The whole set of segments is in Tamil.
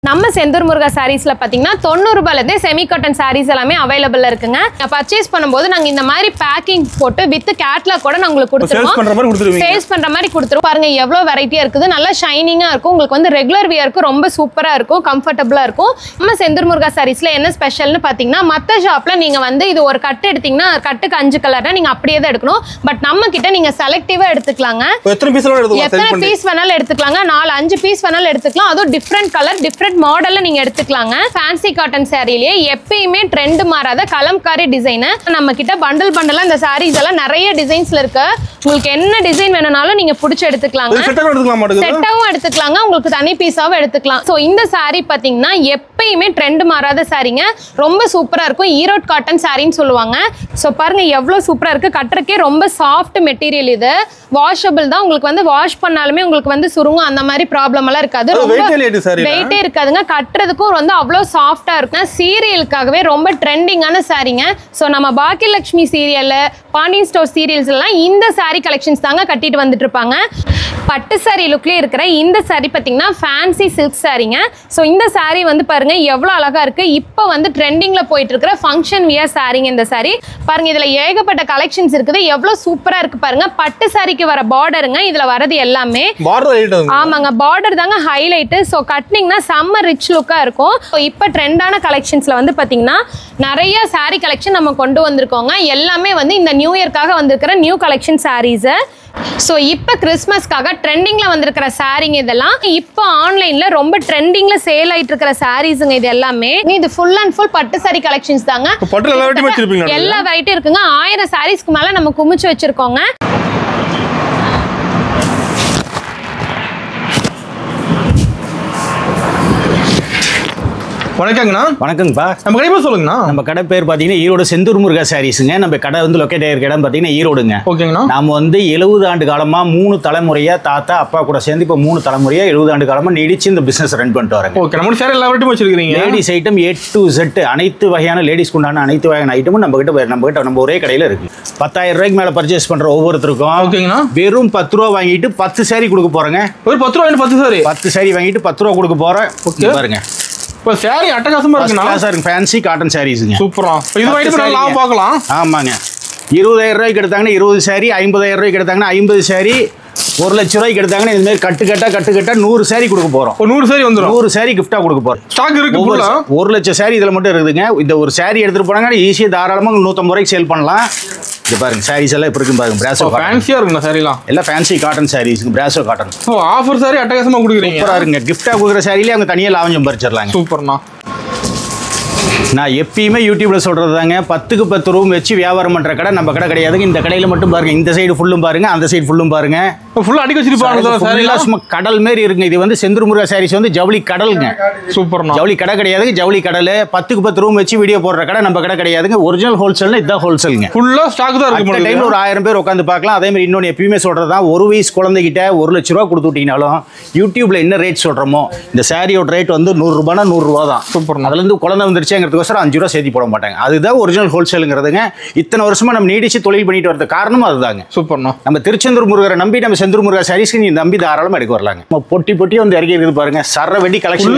நம்ம செந்தூர் முருகா சாரீஸ்ல பாத்தீங்கன்னா 90 ரூபாயில செமி காட்டன் சாரீஸ் எல்லாமே அவைலபிளா இருக்குங்க. பர்ச்சேஸ் பண்ணும்போது நாங்க இந்த மாதிரி பேக்கிங் போட்டு வித் கேட்லாக் கூட நான் உங்களுக்கு கொடுத்துருவோம். சேல்ஸ் பண்ற மாதிரி கொடுத்துருவோம். பாருங்க எவ்வளவு வெரைட்டியா இருக்குது. நல்லா ஷைனிங்கா இருக்கும். உங்களுக்கு வந்து ரெகுலர் வியருக்கு ரொம்ப சூப்பரா இருக்கும், கம்ஃபர்டபுளா இருக்கும். நம்ம செந்தூர் முருகா சாரீஸ்ல என்ன ஸ்பெஷல்னு பாத்தீங்கன்னா மத்த ஷாப்ல நீங்க வந்து இது ஒரு கட்டு எடுத்தீங்கன்னா கட்டுக்கு 5 கலர்னா நீங்க அப்படியே தான் எடுக்கணும். பட் நம்ம கிட்ட நீங்க செலக்டிவா எடுத்துக்கலாங்க. எத்தனை பீஸ் வேணாலும் எடுத்துக்கலாங்க. 4-5 பீஸ் வேணாலும் எடுத்துக்கலாம். அதுவும் டிஃப்ரெண்ட் கலர் டிஃப்ரெண்ட் மாடல்ல நீங்க எடுத்துக்கலாங்க. ஃபேன்சி காட்டன் சாரியிலே எப்பயுமே ட்ரெண்ட் மாறாத கலம்காரி டிசைன். நம்ம கிட்ட பண்டல் பண்டலா இந்த சாரீஸ் எல்லாம் நிறைய டிசைன்ஸ்ல இருக்கு. உங்களுக்கு என்ன டிசைன் வேணும்னாலும் நீங்க புடிச்சு எடுத்துக்கலாங்க. செட்டாவும் எடுத்துக்கலாங்க. உங்களுக்கு தனி பீஸாவும் எடுத்துக்கலாம். சோ இந்த சாரி பாத்தீங்கன்னா எப்பயுமே ட்ரெண்ட் மாறாத சாரிங்க. ரொம்ப சூப்பரா இருக்கும். ஈரோட் காட்டன் சாரின்னு சொல்லுவாங்க. சோ பாருங்க எவ்வளவு சூப்பரா இருக்கு. கட்டறக்கே ரொம்ப சாஃப்ட் மெட்டீரியல். இது வாஷபிள் தான். உங்களுக்கு வந்து வாஷ் பண்ணாலுமே உங்களுக்கு வந்து சுருங்கும் அந்த மாதிரி ப்ராப்ளம் எல்லாம் இருக்காது. வெயிட்டே இருக்காதுங்க. கட்டுறதுக்கும் வந்து அவ்வளவு சாஃப்டா இருக்கும். சீரியலுக்காகவே ரொம்ப ட்ரெண்டிங்கான சாரிங்க. சோ நம்ம Bhagyalakshmi serial, Pandian store serials எல்லாம் இந்த சாரி கலெக்ஷன்ஸ் தாங்க கட்டிட்டு வந்துட்டு இருப்பாங்க. பட்டு சாரி லுக்லயே இருக்கிற இந்த சாரி பாத்தீங்கன்னா ஃபேன்சி சில்க் சாரிங்க. சோ இந்த சாரி வந்து பாருங்க எவ்வளவு அழகா இருக்கு. இப்போ வந்து ட்ரெண்டிங்ல போயிட்டு இருக்கிற ஃபங்க்ஷன் வியர் சாரிங்க இந்த சாரி. பாருங்க இதுல ஏகப்பட்ட கலெக்ஷன்ஸ் இருக்குது. எவ்வளவு சூப்பரா இருக்கு பாருங்க. பட்டு சாரிக்கு வர பார்டருங்க இதுல வரது எல்லாமே. ஆமாங்க, பார்டர் தாங்க ஹைலைட். சோ கட்டினீங்கன்னா செம்ம ரிச் லுக்கா இருக்கும். இப்போ ட்ரெண்டான கலெக்ஷன்ஸ்ல வந்து பாத்தீங்கன்னா நிறைய சாரி கலெக்ஷன் நம்ம கொண்டு வந்திருக்கோங்க. எல்லாமே வந்து இந்த நியூ இயர்க்காக வந்திருக்கிற நியூ கலெக்ஷன் சாரீஸ். சோ இப்போ கிறிஸ்மஸ்க்காக ட்ரெண்டிங்ல வந்திருக்கிற சாரீங்க இதெல்லாம். இப்போ ஆன்லைன்ல ரொம்ப ட்ரெண்டிங்ல சேல் ஆயிட்டு இருக்கிற சாரீஸ்ங்க இது எல்லாமே. இது ஃபுல் அண்ட் ஃபுல் பட்டு சாரி கலெக்ஷன்ஸ் தாங்க. எல்லா வெரைட்டி இருக்குங்க. 1000 சாரீஸ்க்கு மேல நம்ம குமிச்சு வச்சிருக்கோங்க. வணக்கங்கண்ணா. வணக்கங்கப்பா. நம்ம கடை பேர் சொல்லுங்கண்ணா. நம்ம கடை பேர் பார்த்தீங்கன்னா ஈரோடு செந்தூர் முருகா சாரீஸுங்க. நம்ம கடை வந்து லொக்கேட் ஆகிருக்க இடம் பார்த்தீங்கன்னா ஈரோடுங்க. ஓகேங்கண்ணா. நம்ம வந்து 70 ஆண்டு காலமாக 3 தலைமுறையாக தாத்தா அப்பா கூட சேர்ந்து இப்போ 3 தலைமுறையாக 70 ஆண்டு காலமாக நீடிச்சு இந்த பிஸ்னஸ் ரன் பண்ணிட்டு வராங்க. ஓகே. நம்ம சேர் எல்லா வெரைட்டியும் வச்சிருக்கீங்க. Ladies item A to Z அனைத்து வகையான லேடிஸ்க்கு உண்டான அனைத்து வகையான ஐட்டமும் நம்ம ஒரே கடையில் இருக்கு. 10,000 ரூபாய்க்கு மேலே பர்ச்சேஸ் பண்ணுற ஒவ்வொருத்தருக்கும் ஓகேங்கண்ணா வெறும் 10 ரூபா வாங்கிட்டு 10 சாரி கொடுக்க போகிறேங்க. ஒரு 10 ரூபா 10 சாரி 10 சாரி வாங்கிட்டு 10 ரூபா கொடுக்க போகிறேன். ஓகே பாருங்க. இப்போ சாரி அட்டகாசமா இருக்குண்ணா. சார் ஃபேன்சி காட்டன் சாரீஸுங்க. சூப்பரா. இது வாங்கிட்டு நம்ம லாபம் பார்க்கலாம். ஆமாங்க. 20,000 ரூபாய்க்கு எடுத்தாங்கன்னா 20 சாரி, 50,000 ரூபாய்க்கு எடுத்தாங்கன்னா 50 சாரி, 1 லட்ச ரூபாய்க்கு எடுத்தாங்கன்னா இந்த மாதிரி கட்டு கட்டா 100 சாரி கொடுக்க போறோம். 100 சாரி வந்துரும். 100 சாரி கிஃப்டா கொடுக்க போறோம். ஸ்டாக் இருக்கு ஃபுல்லா. 1 லட்சம் சாரி இதுல மட்டும் இருக்குதுங்க. இந்த ஒரு சாரி எடுத்துட்டு போனாங்கன்னா ஈஸியா தாராளமா 150 ரூபாய்க்கு சேல் பண்ணலாம். இது பாருங்க சாரீஸ் எல்லாம் இப்ப இருக்கு பாருங்க. பிராசோ ஃபேன்சியா இருக்குங்க சாரிலாம். எல்லாம் ஃபேன்சி காட்டன் சாரீஸ்ங்க. பிராசோ காட்டன். ஓ ஆஃபர் சாரி அட்டகாசமா கொடுக்குறீங்க. சூப்பரா இருக்குங்க. கிஃப்டா கொடுக்குற சாரியிலே அவங்க தனியா லாபம் பறிச்சிரலாங்க. சூப்பர்ண்ணா. நான் எப்பயுமே யூடியூப்ல சொல்றது தாங்க, 10க்கு 10 ரூம் வச்சு வியாபாரம் பண்ற கடை நம்ம கடை கிடையாதுங்க. இந்த கடையில மட்டும் பாருங்க. இந்த சைடு ஃபுல்லும் பாருங்க, அந்த சைடு ஃபுல்லும் பாருங்க. ஃபுல்லா அடிக்க வச்சிருப்பாங்க. கடல் மாதிரி இருக்குங்க. இது வந்து செந்தூர் முருகா சாரீஸ் வந்து ஜவுளி கடலுங்க. சூப்பர்ண்ணா. ஜவுளி கடை கிடையாதுங்க, ஜவுளி கடல். 10க்கு 10 ரூம் வச்சு வீடியோ போடுற கடை நம்ம கடை கிடையாதுங்க. ஒரிஜினல் ஹோல்சேல்னா இதுதான் ஹோல்சேலுங்க. ஃபுல்லா ஸ்டாக் தான் இருக்கு. டைம்ல ஒரு 1000 பேர் உட்காந்து பார்க்கலாம். அதே மாதிரி இன்னொன்று எப்பயுமே சொல்றதா, ஒரு வயசு குழந்தைகிட்ட 1 லட்ச ரூபா கொடுத்து விட்டீங்கனாலும் யூடியூப்ல என்ன ரேட் சொல்றோமோ இந்த சாரியோட ரேட் வந்து 100 ரூபானா 100 ரூபா தான். சூப்பர். அதுல இருந்து குழந்தை வந்துருச்சுங்கிறதுக்கோசரம் 5 ரூபா சேர்த்து போட மாட்டாங்க. அதுதான் ஒரிஜினல் ஹோல்சேலுங்கிறதுங்க. இத்தனை வருஷமா நம்ம நீடிச்சு தொழில் பண்ணிட்டு வரது காரணம் அதுதாங்க. சூப்பர்ண்ணா. நம்ம திருச்செந்தூர் முருகரை நம்பி நம்ம செந்தூர் முருகா சாரீஸ்க்கு நீ நம்பி தாராளமா எடுக்க வரலாங்க. பொட்டி பொட்டி வந்து இறக்கி இருக்குது பாருங்க. சர வெடி கலெக்ஷன்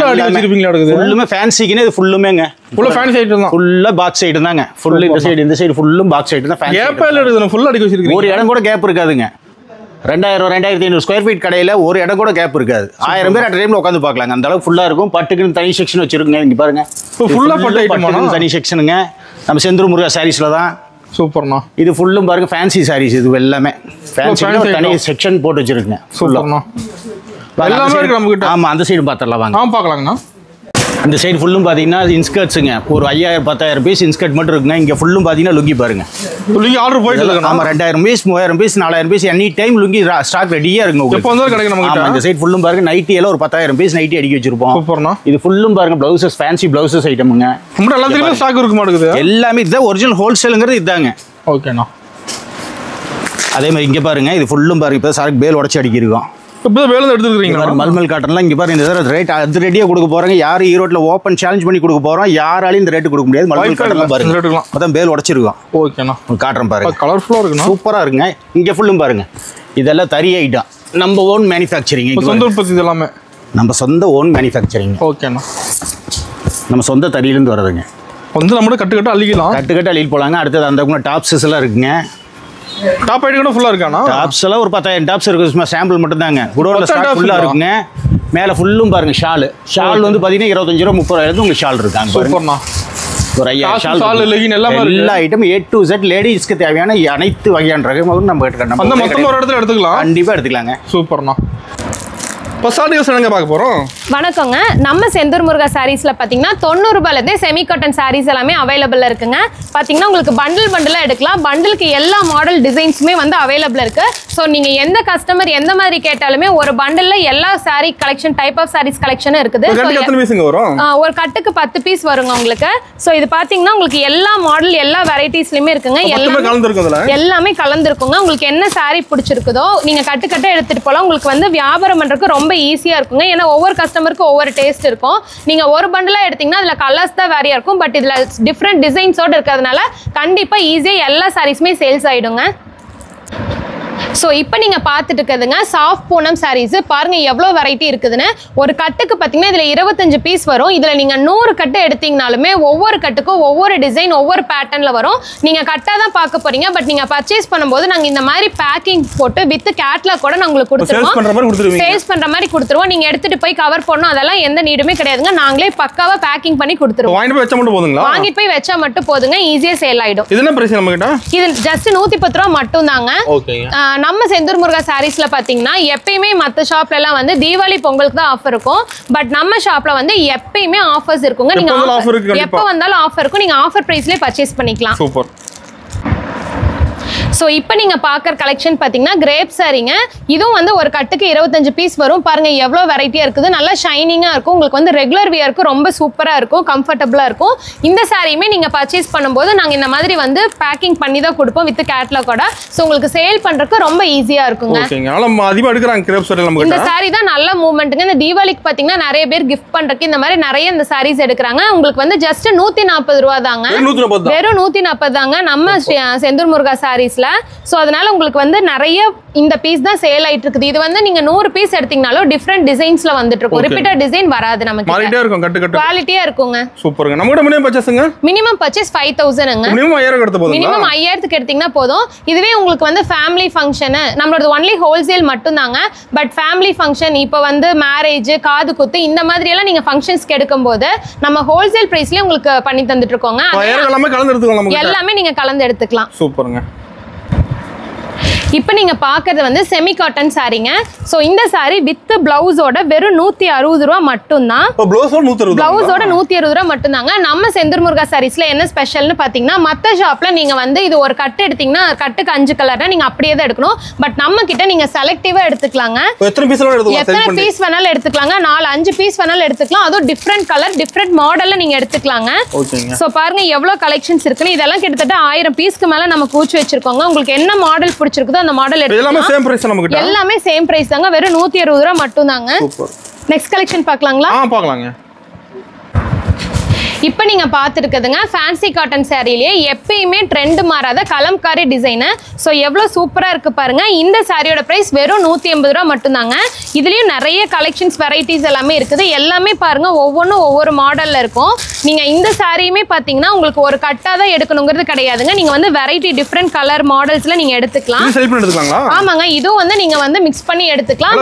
ஃபுல்லுமே ஃபேன்சிக்குன்னு. இது ஃபுல்லுமேங்க. ஃபுல்லா ஃபேன்சி ஐட்டம் தான். ஃபுல்லா பாக்ஸ் ஐட்டம் தாங்க. ஃபுல்லு இந்த சைடு ஃபுல்லும் பாக்ஸ் ஐட்டம் தான். கேப்ல எடுக்குது. ஃபுல்லா அடிக்க வச்சிருக்கீங்க. ஒரு இடம் கூட கேப் இருக்காதுங்க. 2000-2500 ஸ்கொயர் ஃபீட் கடையில் ஒரு இடம் கூட கேப் இருக்காது. 1000 பேர் அட் டைம்ல உட்காந்து பார்க்கலாங்க. அந்த அளவுக்கு ஃபுல்லா இருக்கும். பட்டுக்குன்னு தனி செக்ஷன் வச்சிருக்குங்க. இங்க பாருங்க. ஃபுல்லா பட்டு ஐட்டம் தனி செக்ஷனுங்க. நம்ம செந்தூர் முருகா சாரீஸ்ல தான். சூப்பர்ண்ணா. இது ஃபுல்லும் பாருங்க ஃபேன்சி சாரீஸ். இது எல்லாமே ஃபேன்சி தனி செக்ஷன் போட்டு வச்சிருக்குங்க. சூப்பர்ண்ணா. எல்லாமே இருக்கு நம்ம கிட்ட. ஆமா, அந்த சைடு பாத்துறலாம் வாங்க. பார்க்கலாங்கண்ணா. இந்த சைடு ஃபுல்லும் பார்த்தீங்கன்னா இன்ஸ்கர்ட்ஸுங்க. ஒரு 5000-10,000 பீஸ் இன்ஸ்கர்ட் மட்டும் இருக்குங்க. இங்கே ஃபுல்லும் பார்த்தீங்கன்னா லுங்கி பாருங்க. லுங்கி ஆர்டர் போயிட்டு இருக்கு. ஆமாம், 2000 piece 3000 piece 4000 piece any time lungi stock ரெடியாக இருக்குங்க. எப்போ வந்தாலும் கிடைக்கும் நமக்கு. இந்த சைடு ஃபுல்லும் பாருங்க. நைட்டி எல்லாம் ஒரு 10,000 பீஸ் நைட்டி அடிக்க வச்சிருப்போம். சூப்பர்ண்ணா. இது ஃபுல்லும் பாருங்க ப்ளவுசஸ், ஃபேன்சி ப்ளவுசஸ் ஐட்டமுங்க. எல்லாத்துலேயுமே ஸ்டாக் இருக்க மாட்டேங்குது. எல்லாமே இதுதான் ஒரிஜினல் ஹோல்சேலுங்கிறது இதுதாங்க. ஓகேண்ணா. அதே மாதிரி இங்கே பாருங்க. இது ஃபுல்லும் பாருங்க. இப்போ சாருக்கு பேல் உடச்சி அடிக்கிருக்கோம். இப்போ வேலை எடுத்துக்கிறீங்களா? மல்மல் காட்டன்லாம் இங்கே பாருங்க. இந்த ரேட் அது ரெடியாக கொடுக்க போறாங்க. யார் ஈரோட்டில் ஓப்பன் சேலஞ்ச் பண்ணி கொடுக்க போறோம். யாராலையும் இந்த ரேட்டு கொடுக்க முடியாது. மல்மல் காட்டன்லாம் பாருங்க. அதான் பேல் உடச்சிருக்கோம். ஓகேண்ணா. காட்டுறேன் பாருங்க. கலர்ஃபுல்லாக இருக்குண்ணா. சூப்பராக இருக்குங்க. இங்கே ஃபுல்லும் பாருங்க. இதெல்லாம் தறி ஐட்டம். நம்ம ஓன் மேனுஃபேக்சரிங். சொந்த உற்பத்தி. இதெல்லாமே நம்ம சொந்த ஓன் மேனுஃபேக்சரிங். ஓகேண்ணா. நம்ம சொந்த தறியிலேருந்து வர்றதுங்க. வந்து நம்மளோட கட்டு அள்ளிக்கலாம். கட்டு அள்ளிட்டு போகலாங்க. அடுத்தது அந்த டாப்ஸஸ் எல்லாம் இருக்குங்க. டாப் ஐடி கூட ஃபுல்லாக இருக்காண்ணா. டாப்ஸ் எல்லாம் ஒரு 10,000 டாப்ஸ் இருக்குது. சும்மா சாம்பிள் மட்டும் தாங்க. குடோனில் ஸ்டாக் ஃபுல்லாக இருக்குங்க. மேலே ஃபுல்லும் பாருங்க ஷால் வந்து பார்த்தீங்கன்னா 25 ரூபா 30 ரூபாயிலிருந்து உங்களுக்கு ஷால் இருக்காங்க. சூப்பர்ண்ணா. ஒரு 5000 ஷால் எல்லா ஐட்டம் A to Z லேடிஸ்க்கு தேவையான அனைத்து வகையான ரகங்களும் நம்ம எடுத்துக்கலாம். அந்த மொத்தம் ஒரு இடத்துல எடுத்துக்கலாம். கண்டிப்பாக எடுத்துக்கலாங்க. சூப்பர்ண்ணா. இப்போ சாரீஸ் என்னங்க பார்க்க போகிறோம்? வணக்கங்க. நம்ம செந்தூர் முருகா சாரீஸ்ல பார்த்தீங்கன்னா 90 ரூபாயிலேருந்தே செமி காட்டன் சாரீஸ் எல்லாமே அவைலபிள் இருக்குங்க. பார்த்தீங்கன்னா உங்களுக்கு பண்டிலாக எடுக்கலாம். பண்டிலுக்கு எல்லா மாடல் டிசைன்ஸுமே வந்து அவைலபிள் இருக்கு. ஸோ நீங்கள் எந்த கஸ்டமர் எந்த மாதிரி கேட்டாலுமே ஒரு பண்டிலில் எல்லா sari collection type of saris கலெக்ஷனும் இருக்குது. ஒரு கட்டுக்கு 10 பீஸ் வருங்க உங்களுக்கு. ஸோ இது பார்த்தீங்கன்னா உங்களுக்கு எல்லா மாடல் எல்லா வெரைட்டிஸ்லையுமே இருக்குங்க. எல்லாமே கலந்துருக்குங்க. உங்களுக்கு என்ன சாரீ பிடிச்சிருக்குதோ நீங்கள் கட்டு எடுத்துகிட்டு போகலாம். உங்களுக்கு வந்து வியாபாரம் பண்ணுறதுக்கு ரொம்ப ஈஸியாக இருக்குங்க. ஏன்னா ஒவ்வொரு கஸ்டமருக்கும் ஒவ்வொரு டேஸ்ட் இருக்கும். நீங்கள் ஒரு பண்டிலாக எடுத்தீங்கன்னா அதில் கலர்ஸ் தான் வேறையாக இருக்கும். பட் இதில் டிஃப்ரெண்ட் டிசைன்ஸோடு இருக்கிறதுனால கண்டிப்பாக ஈஸியாக எல்லா சாரீஸுமே சேல்ஸ் ஆகிடுங்க. ஸோ இப்போ நீங்கள் பார்த்துட்டு இருக்கிறதுங்க சாஃப்ட் பூனம் சாரீஸ். பாருங்கள் எவ்வளோ வெரைட்டி இருக்குதுன்னு. ஒரு கட்டுக்கு பார்த்தீங்கன்னா இதில் 25 பீஸ் வரும். இதில் நீங்கள் 100 கட்டு எடுத்தீங்கனாலுமே ஒவ்வொரு கட்டுக்கும் ஒவ்வொரு டிசைன் ஒவ்வொரு பேட்டர்னில் வரும். நீங்கள் கட்டாக தான் பார்க்க போகிறீங்க. பட் நீங்கள் பர்ச்சேஸ் பண்ணும்போது நாங்கள் இந்த மாதிரி பேக்கிங் போட்டு வித் கேட்லாக் கூட நாங்கள் உங்களுக்கு கொடுத்துருவோம். சேல்ஸ் பண்ணுற மாதிரி கொடுத்துருவோம். நீங்கள் எடுத்துகிட்டு போய் கவர் பண்ணணும் அதெல்லாம் எந்த நீடுமே கிடையாதுங்க. நாங்களே பக்காவாக பேக்கிங் பண்ணி கொடுத்துருவோம். வாங்கிட்டு போய் வச்சா மட்டும் போதுங்க. ஈஸியாக சேல் ஆகிடும். இது ஜஸ்ட் 110 ரூபா மட்டும் தாங்க. நம்ம செந்தூர் முருகா சாரீஸ்ல பாத்தீங்கன்னா எப்பயுமே மத்த ஷாப்ல எல்லாம் வந்து தீபாவளி பொங்கலுக்கு தான் ஆஃபர் இருக்கும். பட் நம்ம ஷாப்ல வந்து எப்பயுமே ஆஃபர்ஸ் இருக்குங்க. நீங்க எப்ப வந்தாலும் ஆஃபர் இருக்கும். நீங்க ஆஃபர் பிரைஸ்லயே பர்ச்சேஸ் பண்ணிக்கலாம். சூப்பர். ஸோ இப்போ நீங்கள் பார்க்குற கலெக்ஷன் பார்த்தீங்கன்னா கிரேப் சாரீங்க. இதுவும் வந்து ஒரு கட்டுக்கு 25 பீஸ் வரும். பாருங்கள் எவ்வளோ வெரைட்டியாக இருக்குது. நல்லா ஷைனிங்காக இருக்கும். உங்களுக்கு வந்து ரெகுலர் வியருக்கு ரொம்ப சூப்பராக இருக்கும். கம்ஃபர்டபுளாக இருக்கும். இந்த சாரியுமே நீங்கள் பர்ச்சேஸ் பண்ணும்போது நாங்கள் இந்த மாதிரி வந்து பேக்கிங் பண்ணி தான் கொடுப்போம் வித் கேட்லாகோட. ஸோ உங்களுக்கு சேல் பண்ணுறதுக்கு ரொம்ப ஈஸியாக இருக்குங்க. இந்த சாரி தான் நல்ல மூவ்மெண்ட்டுங்க. இந்த தீபாவளிக்கு பார்த்தீங்கன்னா நிறைய பேர் கிஃப்ட் பண்ணுறதுக்கு இந்த மாதிரி நிறைய இந்த சாரீஸ் எடுக்கிறாங்க. உங்களுக்கு வந்து ஜஸ்ட் 140 ரூபா தாங்க. வெறும் 140 தாங்க நம்ம செந்தூர் முருகா சாரீஸ்ல. சோ அதனால உங்களுக்கு வந்து நிறைய இந்த பீஸ் தான் சேல் ஆயிட்டு இருக்குது. இது வந்து நீங்க 100 பீஸ் எடுத்தீங்கனாலும் டிஃபரண்ட் டிசைன்ஸ்ல வந்துட்டு இருக்கும். ரிப்பீட்டட் டிசைன் வராது நமக்கு. மாறிட்டே இருக்கும். கட்டு குவாலிட்டியா இருக்குங்க. சூப்பர்ங்க. நம்மளோட மினிமம் பர்சேஸ்ங்க மினிமம் பர்ச்சேஸ் 5000ங்க. மினிமம் 5000 எடுத்து போதும். மினிமம் 5000க்கு எடுத்தீங்கன்னா போதும். இதுவே உங்களுக்கு வந்து ஃபேமிலி ஃபங்க்ஷன் நம்மளோட ஒன்லி ஹோல்சேல் மட்டும் தாங்க. பட் ஃபேமிலி ஃபங்க்ஷன் இப்போ வந்து மேரேஜ் காது குத்து இந்த மாதிரி எல்லாம் நீங்க ஃபங்க்ஷன்ஸ்க்கு எடுக்கும்போது நம்ம ஹோல்சேல் பிரைஸ்லயே உங்களுக்கு பண்ணி தந்துட்டு இருக்கோங்க. எல்லாமே நீங்க கலந்து எடுத்துக்கலாம். சூப்பர்ங்க. இப்போ நீங்க பார்க்கிறது வந்து செமி காட்டன் சாரீங்க. சோ இந்த சாரி வித் பிளவுஸோட வெறும் 160 ரூபாய் மட்டும் தான். பிளவுஸோட 160 ரூபாய் மட்டும் தாங்க. நம்ம செந்தூர் முருகா சாரீஸ்ல என்ன ஸ்பெஷல்னு பாத்தீங்கன்னா மத்த ஷாப்ல நீங்க வந்து இது ஒரு கட்டு எடுத்தீங்கன்னா கட்டுக்கு 5 கலர்னா நீங்க அப்படியே தான் எடுக்கணும். பட் நம்ம கிட்ட நீங்க செலக்டிவா எடுத்துக்கலாங்க. எத்தனை பீஸ் வேணாலும் எடுத்துக்கலாங்க. 4-5 பீஸ் வேணாலும் எடுத்துக்கலாம். அதுவும் டிஃப்ரெண்ட் கலர் டிஃப்ரெண்ட் மாடல்ல நீங்க எடுத்துக்கலாங்க. சோ பாருங்க எவ்வளவு கலெக்ஷன்ஸ் இருக்குன்னு. இதெல்லாம் கிட்டத்தட்ட 1000 பீஸ்க்கு மேல நம்ம கூச்சி வச்சிருக்கோங்க. உங்களுக்கு என்ன மாடல் பிடிச்சிருக்குதோ அந்த மாடல் எல்லாமே சேம் பிரைஸ் நமக்கு. எல்லாமே சேம் பிரைஸ் தாங்க. வெறும் 160 ரூபாய் மட்டும் தாங்க. சூப்பர். நெக்ஸ்ட் கலெக்ஷன் பார்க்கலாங்களா? பார்க்கலாங்க. இப்போ நீங்க பார்த்துருக்குதுங்க ஃபேன்சி காட்டன் சாரியிலேயே எப்பயுமே ட்ரெண்ட் மாறாத கலம்காரி டிசைனு. ஸோ எவ்வளோ சூப்பராக இருக்கு பாருங்க. இந்த சாரியோட ப்ரைஸ் வெறும் 180 ரூபா மட்டும்தாங்க. இதுலேயும் நிறைய கலெக்ஷன்ஸ் வெரைட்டிஸ் எல்லாமே இருக்குது. எல்லாமே பாருங்க ஒவ்வொன்றும் ஒவ்வொரு மாடலில் இருக்கும். நீங்கள் இந்த சாரியுமே பார்த்தீங்கன்னா உங்களுக்கு ஒரு கட்டாக தான் எடுக்கணுங்கிறது கிடையாதுங்க. நீங்கள் வந்து வெரைட்டி டிஃப்ரெண்ட் கலர் மாடல்ஸில் நீங்கள் எடுத்துக்கலாம். ஆமாங்க. இதுவும் வந்து நீங்கள் வந்து மிக்ஸ் பண்ணி எடுத்துக்கலாம்.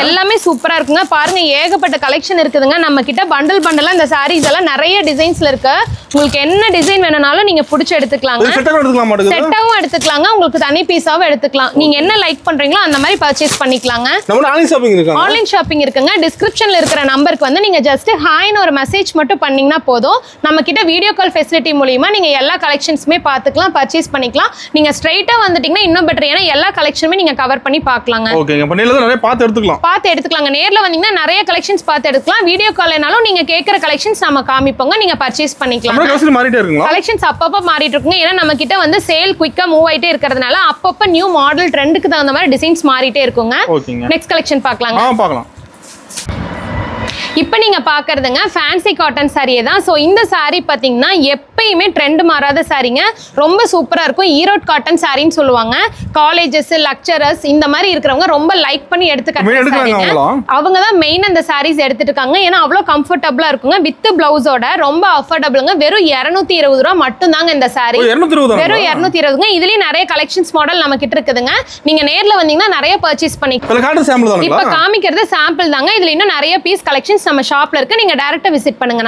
எல்லாமே சூப்பராக இருக்குங்க. பாருங்க ஏகப்பட்ட கலெக்ஷன் இருக்குதுங்க நம்ம கிட்ட. பண்டலாக இந்த சாரீஸ் நிறைய டிசைன்ஸ்ல இருக்கு. உங்களுக்கு என்ன டிசைன் வேணும்னாலும் நீங்க புடிச்சு எடுத்துக்கலாங்க. செட்டாவும் எடுத்துக்கலாங்க. உங்களுக்கு தனி பீஸாவும் எடுத்துக்கலாம். நீங்க என்ன லைக் பண்றீங்களோ அந்த மாதிரி பர்ச்சேஸ் பண்ணிக்கலாங்க. நம்ம ஆன்லைன் ஷாப்பிங் இருக்குங்க. டிஸ்கிரிப்ஷன்ல இருக்கிற நம்பருக்கு வந்து நீங்க ஜஸ்ட் ஹாய்னு ஒரு மெசேஜ் மட்டும் பண்ணீங்கன்னா போதும். நம்ம கிட்ட வீடியோ கால் ஃபெசிலிட்டி மூலமா நீங்க எல்லா கலெக்ஷன்ஸுமே பார்த்துக்கலாம், பர்ச்சேஸ் பண்ணிக்கலாம். நீங்க ஸ்ட்ரைட்டா வந்துட்டீங்கன்னா இன்னும் பெட்டர். ஏன்னா எல்லா கலெக்ஷனுமே நீங்க கவர் பண்ணி பார்க்கலாங்க. ஓகேங்க. அப்ப நேர்ல நிறைய பார்த்து எடுத்துக்கலாங்க. நேர்ல வந்தீங்கன்னா நிறைய கலெக்ஷன்ஸ் பார்த்து எடுத்துக்கலாம். வீடியோ கால்னாலும் நீங்க கேக்குற கலெக்ஷன்ஸ் நம்ம காமிப்போங்க. நீங்க பர்ச்சேஸ் பண்ணிக்கலாம். கலெக்ஷன்ஸ் அப்பப்ப மாறிட்டு இருக்குங்க. ஏன்னா நம்ம கிட்ட வந்து சேல் குயிக்கா மூவ் ஆயிட்டே இருக்கிறதுனால அப்பப்ப நியூ மாடல் ட்ரெண்டுக்கு தகுந்த மாதிரி டிசைன்ஸ் மாறிட்டே இருக்குங்க. நெக்ஸ்ட் கலெக்ஷன் பார்க்கலாங்க. இப்போ நீங்க பாக்குறதுங்க ஃபேன்சி காட்டன் சாரியே தான். ஸோ இந்த சாரி பார்த்தீங்கன்னா எப்பயுமே ட்ரெண்ட் மாறாத சாரிங்க, ரொம்ப சூப்பரா இருக்கும். ஈரோட் காட்டன் சாரின்னு சொல்லுவாங்க. காலேஜஸ், லெக்சரர்ஸ் இந்த மாதிரி இருக்கிறவங்க ரொம்ப லைக் பண்ணி எடுத்துக்கிறாங்க. அவங்க தான் மெயின் அந்த சாரீஸ் எடுத்துட்டு இருக்காங்க. ஏன்னா அவ்வளோ கம்ஃபர்டபுளா இருக்குங்க. வித் பிளவுஸோட ரொம்ப அஃபோர்டபுளுங்க. வெறும் 220 ரூபா மட்டும் தாங்க இந்த சாரி. வெறும் 220. இதுலயும் நிறைய கலெக்ஷன்ஸ் மாடல் நம்ம கிட்ட இருக்குதுங்க. நீங்க நேர்ல வந்தீங்கன்னா நிறைய பர்ச்சேஸ் பண்ணிக்கலாம். இப்ப காமிக்கிறது சாம்பிள் தாங்க. இதுல இன்னும் நிறைய பீஸ் கலெக்ஷன்ஸ் நம்ம ஷாப்ல இருக்கு. நீங்க டைரக்டா விசிட் பண்ணுங்க.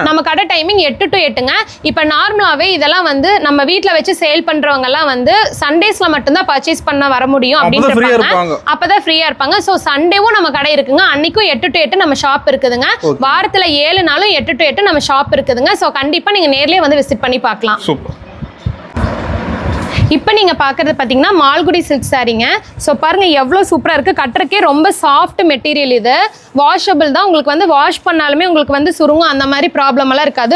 நம்ம கடை டைமிங் 8 to 8ங்க. இப்ப நார்மலாவே இதெல்லாம் வந்து நம்ம வீட்ல வச்சு சேல் பண்றவங்க எல்லாம் வந்து சண்டேஸ்ல மட்டும் தான் பர்ச்சேஸ் பண்ண வர முடியும் அப்படின்றாங்க. அப்பதான் ஃப்ரீயா இருப்பாங்க. சோ சண்டேவும் நம்ம கடை இருக்குங்க. அன்னைக்கும் 8 to 8 நம்ம ஷாப் இருக்குதுங்க. வாரத்துல 7 நாளும் 8 to 8 நம்ம ஷாப் இருக்குதுங்க. சோ கண்டிப்பா நீங்க நேர்லயே வந்து விசிட் பண்ணி பார்க்கலாம். சூப்பர். இப்போ நீங்க பாக்குறது பாத்தீங்கன்னா மால்குடி சில்க் சாரிங்க. ஸோ பாருங்க எவ்வளவு சூப்பரா இருக்கு. கட்டுறக்கே ரொம்ப சாஃப்ட் மெட்டீரியல். இது வாஷபிள் தான். உங்களுக்கு வந்து வாஷ் பண்ணாலுமே உங்களுக்கு வந்து சுருங்கும் அந்த மாதிரி ப்ராப்ளம் எல்லாம் இருக்காது.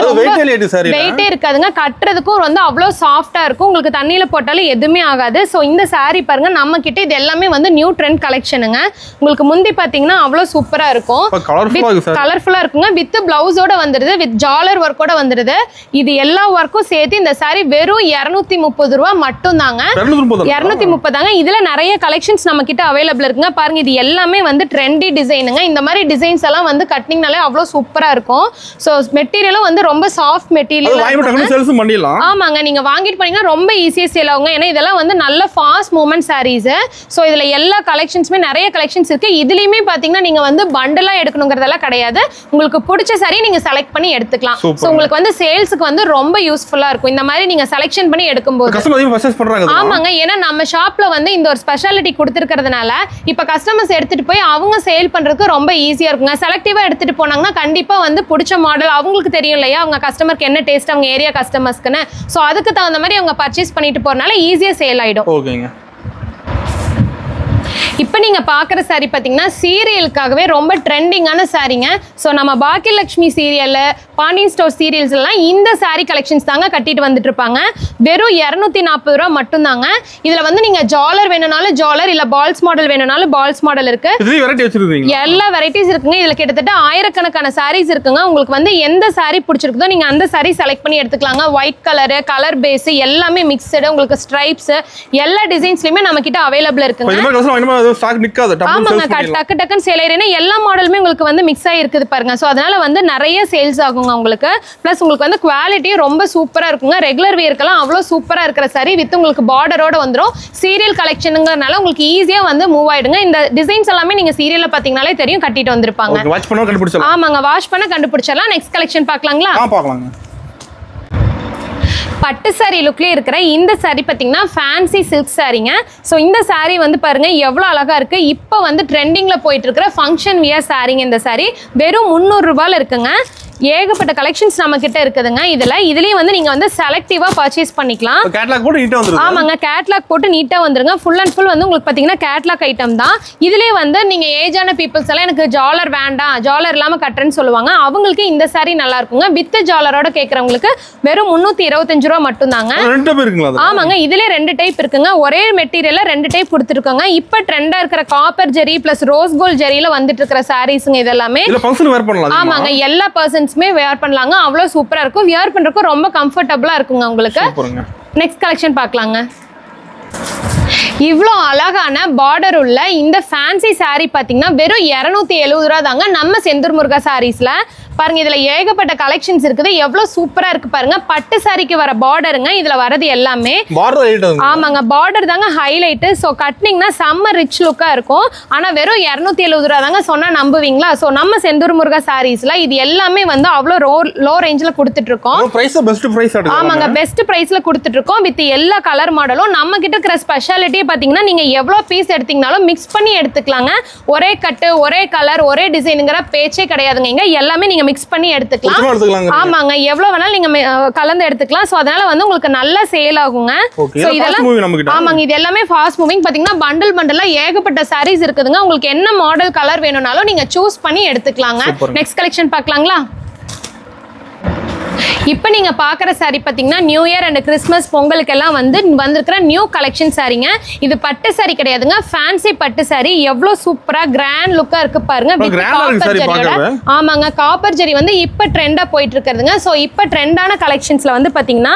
வெயிட்டே இருக்காதுங்க. கட்டுறதுக்கும் வந்து அவ்வளோ சாஃப்டா இருக்கும். உங்களுக்கு தண்ணியில போட்டாலும் எதுவுமே ஆகாது. ஸோ இந்த சாரி பாருங்க நம்ம கிட்ட இது எல்லாமே வந்து நியூ ட்ரெண்ட் கலெக்ஷனுங்க. உங்களுக்கு முந்தி பாத்தீங்கன்னா அவ்வளோ சூப்பரா இருக்கும். கலர்ஃபுல்லா இருக்குங்க. வித் பிளவுஸோட வந்துருது. வித் ஜாலர் ஒர்க்கோட வந்துருது. இது எல்லா ஒர்க்கும் சேர்த்து இந்த சாரி வெறும் 230 ரூபா மட்டும் தாங்க. 230 தாங்க. இதுல நிறைய கலெக்ஷன்ஸ் நம்ம கிட்ட அவைலபிள் இருக்குங்க. பாருங்க இது எல்லாமே வந்து ட்ரெண்டி டிசைனுங்க. இந்த மாதிரி டிசைன்ஸ் எல்லாம் வந்து கட்டிங்னாலே அவ்வளோ சூப்பரா இருக்கும். ஸோ மெட்டீரியலும் வந்து ரொம்ப சாஃப்ட் மெட்டீரியல். ஆமாங்க. நீங்க வாங்கிட்டு போனீங்கன்னா ரொம்ப ஈஸியா சேல் ஆகுங்க. ஏன்னா இதெல்லாம் வந்து நல்ல ஃபாஸ்ட் மூவ்மெண்ட் சாரீஸ். ஸோ இதுல எல்லா கலெக்ஷன்ஸுமே நிறைய கலெக்ஷன்ஸ் இருக்கு. இதுலயுமே பாத்தீங்கன்னா நீங்க வந்து பண்டலா எடுக்கணுங்கிறதெல்லாம் கிடையாது. உங்களுக்கு பிடிச்ச சாரி நீங்க செலக்ட் பண்ணி எடுத்துக்கலாம். ஸோ உங்களுக்கு வந்து சேல்ஸுக்கு வந்து ரொம்ப யூஸ்ஃபுல்லா இருக்கும். இந்த மாதிரி நீங்க செலக்ஷன் பண்ணி எடுக்கும்போது. ஆமாங்க. ஏன்னா நம்ம ஷாப்ல வந்து இந்த ஒரு ஸ்பெஷாலிட்டி கொடுத்துருக்கிறதுனால இப்ப கஸ்டமர்ஸ் எடுத்துட்டு போய் அவங்க சேல் பண்றதுக்கு ரொம்ப ஈஸியா இருக்குங்க. செலக்டிவா எடுத்துட்டு போனாங்கன்னா கண்டிப்பா வந்து பிடிச்ச மாடல் அவங்களுக்கு தெரியும் இல்லையா, அவங்க கஸ்டமருக்கு என்ன டேஸ்ட், அவங்க ஏரியா கஸ்டமர்ஸ்க்குன்னு. ஸோ அதுக்கு தகுந்த மாதிரி அவங்க பர்ச்சேஸ் பண்ணிட்டு போறதுனால ஈஸியா சேல் ஆயிடும். ஓகேங்க. இப்போ நீங்க பாக்குற சாரி பாத்தீங்கன்னா சீரியலுக்காகவே ரொம்ப ட்ரெண்டிங்கான சாரிங்க. ஸோ நம்ம Bhagyalakshmi serial, Pandian store serials எல்லாம் இந்த சாரி கலெக்ஷன்ஸ் தாங்க கட்டிட்டு வந்துட்டு இருப்பாங்க. வெறும் 240 ரூபா மட்டும் தாங்க. இதுல வந்து நீங்க ஜாலர் வேணும்னாலும் ஜாலர், இல்ல பால்ஸ் மாடல் வேணும்னாலும் பால்ஸ் மாடல் இருக்கு. எல்லா வெரைட்டிஸ் இருக்குங்க. இதுல கிட்டத்தட்ட ஆயிரக்கணக்கான சாரீஸ் இருக்குங்க. உங்களுக்கு வந்து எந்த சாரி பிடிச்சிருக்குதோ நீங்க அந்த சாரி செலக்ட் பண்ணி எடுத்துக்கலாங்க. ஒயிட் கலர், கலர் பேஸ் எல்லாமே மிக்சடு. உங்களுக்கு ஸ்ட்ரைப்ஸ் எல்லா டிசைன்ஸ்லயுமே நம்ம கிட்ட அவைலபிள் இருக்குங்க. டக்கு டக்குன்னு சேல் ஆயிரும். எல்லா மாடலுமே உங்களுக்கு வந்து மிக்ஸ் ஆகி இருக்குது பாருங்க. ஸோ அதனால வந்து நிறைய சேல்ஸ் ஆகுங்க உங்களுக்கு. பிளஸ் உங்களுக்கு வந்து குவாலிட்டியும் ரொம்ப சூப்பரா இருக்குங்க. ரெகுலர் வேர்க்கெல்லாம் அவ்வளோ சூப்பரா இருக்கிற சாரி வித் உங்களுக்கு பார்டரோட வந்துடும். சீரியல் கலெக்ஷனுங்கிறதுனால உங்களுக்கு ஈஸியா வந்து மூவ் ஆயிடுங்க. இந்த டிசைன்ஸ் எல்லாமே நீங்க சீரியல்ல பாத்தீங்கன்னாலே தெரியும் கட்டிட்டு வந்திருப்பாங்க. ஆமாங்க. வாஷ் பண்ண கண்டுபிடிச்சிடலாம். நெக்ஸ்ட் கலெக்ஷன் பார்க்கலாங்களா? பட்டு சாரி லுக்லேயே இருக்கிற இந்த சாரி பார்த்தீங்கன்னா ஃபேன்சி சில்க் சாரிங்க. ஸோ இந்த சாரி வந்து பாருங்க எவ்வளோ அழகா இருக்கு. இப்போ வந்து ட்ரெண்டிங்ல போயிட்டு இருக்கிற ஃபங்க்ஷன் வியர் சாரிங்க. இந்த சாரி வெறும் 300 ரூபாயில இருக்குங்க. ஏகப்பட்ட கலெக்ஷன்ஸ் நம்ம கிட்ட இருக்குதுங்க. இதுலயும் வந்து நீங்க வந்து செலக்டிவா பர்ச்சேஸ் பண்ணிக்கலாம். கேட்லாக் போட்டு நீட்டா வந்துருங்க. ஆமாங்க. கேட்லாக் போட்டு நீட்டா வந்துருங்க. ஃபுல் அண்ட் ஃபுல் வந்து உங்களுக்கு பாத்தீங்கன்னா கேட்லாக் ஐட்டம் தான். இதுலயே வந்து நீங்க ஏஜான பீப்புள்ஸ் எல்லாம் எனக்கு ஜாலர் வேண்டாம், ஜாலர் இல்லாம கட்டுறேன்னு சொல்லுவாங்க. அவங்களுக்கு இந்த சாரி நல்லா இருக்குங்க. வித் ஜாலரோட கேட்கறவங்களுக்கு வெறும் 325 ரூபா மட்டும் தாங்க. ஆமாங்க. இதுல 2 டைப் இருக்குங்க. ஒரே மெட்டீரியல்ல 2 டைப் கொடுத்துருக்காங்க. இப்ப ட்ரெண்டா இருக்கிற காப்பர் ஜெரி பிளஸ் ரோஸ் கோல்ட் ஜெரியில வந்துட்டு இருக்கிற சாரீஸ்ங்க. இதெல்லாமே ஆமாங்க. எல்லா பர்சன்ஸ் வேர் பண்ணலாங்க. அவ்வளவு சூப்பரா இருக்கும். வியர் பண்றதுக்கு ரொம்ப கம்ஃபர்ட்டபிளா இருக்குங்க உங்களுக்கு. நெக்ஸ்ட் கலெக்ஷன் பார்க்கலாங்க. இவ்வளோ அழகான பார்டர் உள்ள இந்த ஃபேன்சி சாரி பார்த்தீங்கன்னா வெறும் 270 ரூபா தாங்க நம்ம செந்தூர் முருகா சாரீஸ்ல. பாருங்க இதுல ஏகப்பட்ட கலெக்ஷன்ஸ் இருக்குது. எவ்வளவு சூப்பரா இருக்கு பாருங்க. பட்டு சாரிக்கு வர பார்டருங்க. இதுல வரது எல்லாமே ஆமாங்க. பார்டர் தாங்க ஹைலைட். ஸோ கட்டினீங்கன்னா செம்ம ரிச் லுக்கா இருக்கும். ஆனா வெறும் 270 ரூபா தாங்க. சொன்னா நம்புவீங்களா? ஸோ நம்ம செந்தூர் முருகா சாரீஸ்ல இது எல்லாமே வந்து அவ்வளோ லோ ரேஞ்சில் கொடுத்துட்டு இருக்கோம். ஆமாங்க. பெஸ்ட் பிரைஸ்ல கொடுத்துட்டு இருக்கோம். வித் எல்லா கலர் மாடலும் நம்ம கிட்ட இருக்கிற ஸ்பெஷாலிட்டி பாத்தீங்கன்னா நீங்க எவ்வளவு பீஸ் எடுத்தீங்கனாலும் மிக்ஸ் பண்ணி எடுத்துக்கலாங்க. ஒரே கட்டு, ஒரே கலர், ஒரே டிசைனுங்கிற பேச்சே கிடையாதுங்க. இங்க எல்லாமே நீங்க மிக்ஸ் பண்ணி எடுத்துக்கலாம். ஆமாங்க. எவ்வளவு வேணாலும் நீங்க கலந்து எடுத்துக்கலாம். சோ அதனால வந்து உங்களுக்கு நல்ல சேல் ஆகுங்க. சோ இதெல்லாம் ஆமாங்க. இது எல்லாமே ஃபாஸ்ட் மூவிங். பாத்தீங்கன்னா பண்டல் பண்டலா ஏகப்பட்ட சாரீஸ் இருக்குதுங்க. உங்களுக்கு என்ன மாடல் கலர் வேணும்னாலும் நீங்க சூஸ் பண்ணி எடுத்துக்கலாங்க. நெக்ஸ்ட் கலெக்ஷன் பார்க்கலாங்களா? இப்போ நீங்க பார்க்குற சாரி பார்த்தீங்கன்னா நியூ இயர் அண்ட் கிறிஸ்மஸ் பொங்கலுக்கெல்லாம் வந்திருக்கிற நியூ கலெக்ஷன் சாரிங்க. இது பட்டு சாரி கிடையாதுங்க, ஃபேன்சி பட்டு சாரி. எவ்வளோ சூப்பரா கிராண்ட் லுக்கா இருக்கு பாருங்க. ஆமாங்க, காப்பர் ஜெரி இப்போ ட்ரெண்டா போயிட்டு இருக்கிறதுங்க. ஸோ இப்போ ட்ரெண்டான கலெக்ஷன்ஸ்ல பார்த்தீங்கன்னா